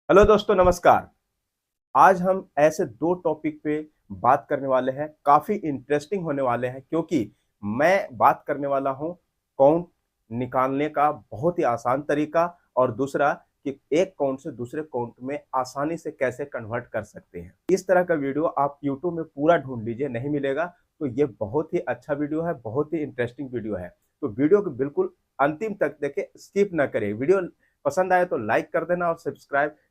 Hello दोस्तों, नमस्कार। आज हम ऐसे दो टॉपिक पे बात करने वाले हैं, काफ़ी इंटरेस्टिंग होने वाले हैं क्योंकि मैं बात करने वाला हूँ काउंट निकालने का बहुत ही आसान तरीका और दूसरा कि एक काउंट से दूसरे काउंट में आसानी से कैसे कन्वर्ट कर सकते हैं। इस तरह का वीडियो आप यूट्यूब में पूरा ढूँढ लीजिए, नहीं मिलेगा। तो ये बहुत ही अच्छा वीडियो है, बहुत ही इंटरेस्टिंग वीडियो है। तो वीडियो को बिल्कुल अंतिम तक देखें, स्किप ना करें। वीडियो पसंद आए तो लाइक कर देना और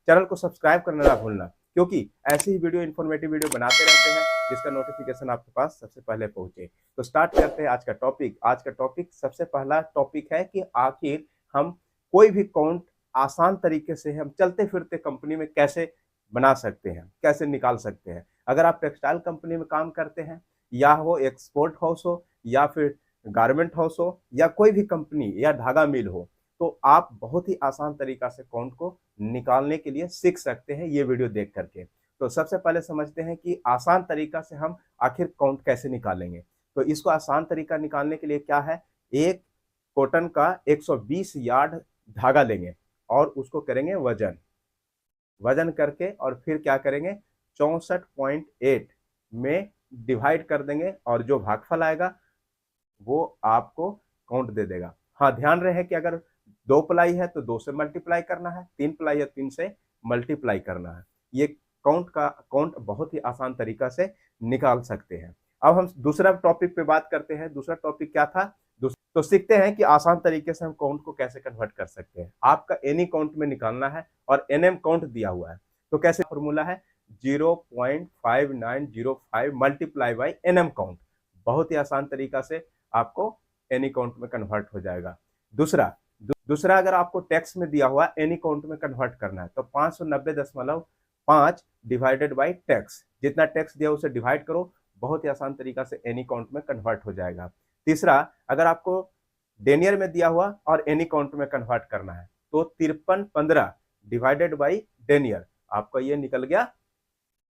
चैनल को सब्सक्राइब करना ना भूलना, क्योंकि ऐसी ही वीडियो इन्फॉर्मेटिव वीडियो बनाते रहते हैं जिसका नोटिफिकेशन आपके पास सबसे पहले पहुंचे। तो स्टार्ट करते हैं आज का टॉपिक। आज का टॉपिक सबसे पहला टॉपिक है कि आखिर हम कोई भी काउंट आसान तरीके से हम चलते फिरते कंपनी में कैसे बना सकते हैं, कैसे निकाल सकते हैं। अगर आप टेक्सटाइल कंपनी में काम करते हैं, या वो एक्सपोर्ट हाउस हो या फिर गारमेंट हाउस हो या कोई भी कंपनी या धागा मिल हो, तो आप बहुत ही आसान तरीका से काउंट को निकालने के लिए सीख सकते हैं ये वीडियो देख करके। तो सबसे पहले समझते हैं कि आसान तरीका से हम आखिर काउंट कैसे निकालेंगे। तो इसको आसान तरीका निकालने के लिए क्या है, एक कॉटन का 120 यार्ड धागा लेंगे और उसको करेंगे वजन। वजन करके और फिर क्या करेंगे, 64.8 में डिवाइड कर देंगे और जो भागफल आएगा वो आपको काउंट दे देगा। हाँ, ध्यान रहे कि अगर 2 प्लाई है तो 2 से मल्टीप्लाई करना है, 3 प्लाई है 3 से मल्टीप्लाई करना है। ये काउंट बहुत ही आसान तरीका से निकाल सकते हैं। अब हम दूसरा टॉपिक पे बात करते हैं। दूसरा टॉपिक क्या था? तो सीखते हैं कि आसान तरीके से हम काउंट को कैसे कन्वर्ट कर सकते हैं। आपका एनी काउंट में निकालना है और एनएम काउंट दिया हुआ है। तो कैसे फॉर्मूला है, 0.5905 मल्टीप्लाई बाई एनएम काउंट। बहुत ही आसान तरीका से आपको एनी काउंट में कन्वर्ट हो जाएगा। दूसरा अगर आपको टैक्स में दिया हुआ एनी काउंट में कन्वर्ट करना है तो 590.5 डिवाइडेड बाई टैक्स, जितना टैक्स दिया उसे डिवाइड करो, बहुत ही आसान तरीका से एनी काउंट में कन्वर्ट हो जाएगा। तीसरा, अगर आपको डेनियर में दिया हुआ और एनी काउंट में कन्वर्ट करना है तो 5315 डिवाइडेड बाई डेनियर, आपका ये निकल गया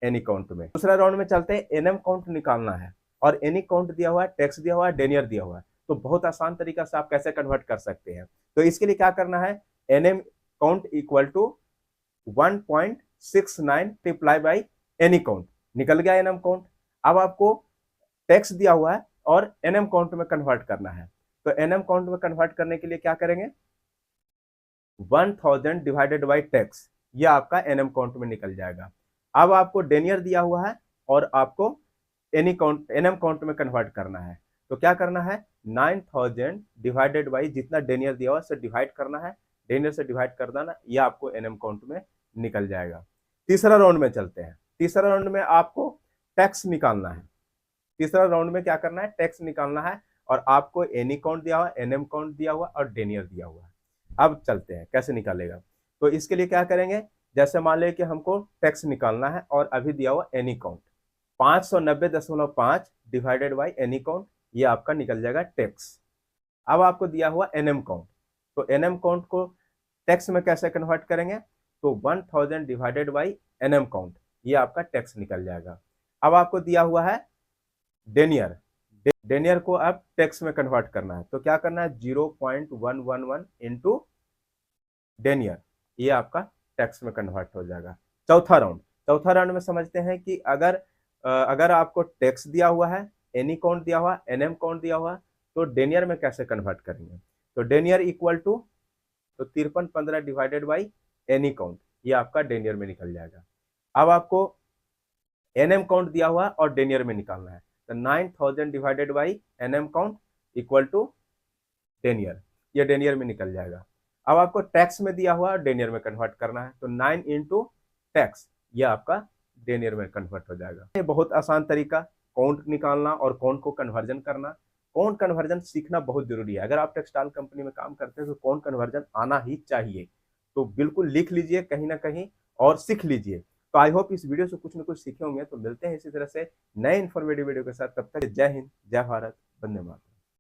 एनी काउंट में। दूसरा राउंड में चलते हैं, एनएम काउंट निकालना है और एनी काउंट दिया हुआ है, टैक्स दिया हुआ है, डेनियर दिया हुआ है। तो बहुत आसान तरीका से आप कैसे कन्वर्ट कर सकते हैं। तो इसके लिए क्या करना है, NM count equal to 1.69 multiply by NE count, निकल गया एनएम काउंट। अब आपको टैक्स दिया हुआ है और एनएम काउंट में कन्वर्ट करना है। तो एनएम काउंट में कन्वर्ट करने के लिए क्या करेंगे, 1000 डिवाइडेड बाई टैक्स, ये आपका एनएम काउंट में निकल जाएगा। अब आपको डेनियर दिया हुआ है और आपको एनएम काउंट में कन्वर्ट करना है। तो क्या करना है, 9000 डिवाइडेड बाई जितना डेनियर दिया हुआ से डिवाइड करना है, डेनियर से डिवाइड कर देना, ये आपको एनएम काउंट में निकल जाएगा। तीसरा राउंड में चलते हैं। तीसरा राउंड में आपको टैक्स निकालना है। तीसरा राउंड में क्या करना है, टैक्स निकालना है और आपको एनी काउंट दिया हुआ, एनएम काउंट दिया हुआ और डेनियर दिया हुआ है। अब चलते हैं कैसे निकालेगा। तो इसके लिए क्या करेंगे, जैसे मान लें कि हमको टैक्स निकालना है और अभी दिया हुआ any count, 590.5 divided by NE count, ये आपका निकल जाएगा टैक्स। अब आपको दिया हुआ एनएम काउंट, तो एनएम काउंट को टैक्स में कैसे कन्वर्ट करेंगे, तो 1000 डिवाइडेड बाई एनएम काउंट, ये आपका टैक्स निकल जाएगा। अब आपको दिया हुआ है डेनियर, डेनियर को अब टैक्स में कन्वर्ट करना है। तो क्या करना है, 0.111 इंटू डेनियर, ये आपका टैक्स में कन्वर्ट हो जाएगा। चौथा राउंड में समझते हैं कि अगर आपको टैक्स दिया हुआ है, एनी काउंट दिया हुआ, एनएम काउंट दिया हुआ, तो डेनियर में कैसे कन्वर्ट करेंगे। तो डेनियर इक्वल टू, तो 5315 डिवाइडेड बाई एनी काउंट, ये आपका डेनियर में निकल जाएगा। अब आपको एनएम काउंट दिया हुआ और डेनियर में निकालना है। तो 9000 divided by NM count equal to denier, ये डेनियर में निकल जाएगा। अब आपको टैक्स में दिया हुआ डेनियर में कन्वर्ट करना है, तो 9 इंटू टैक्स, ये आपका डेनियर में कन्वर्ट हो जाएगा। ये बहुत आसान तरीका काउंट निकालना और काउंट को कन्वर्जन करना। काउंट कन्वर्जन सीखना बहुत जरूरी है। अगर आप टेक्सटाइल कंपनी में काम करते हैं तो काउंट कन्वर्जन आना ही चाहिए। तो बिल्कुल लिख लीजिए कहीं ना कहीं और सीख लीजिए। तो आई होप इस वीडियो से कुछ ना कुछ सीखे होंगे। तो मिलते हैं इसी तरह से नए इन्फॉर्मेटिव वीडियो के साथ, तब तक जय हिंद, जय भारत, वंदे मातरम।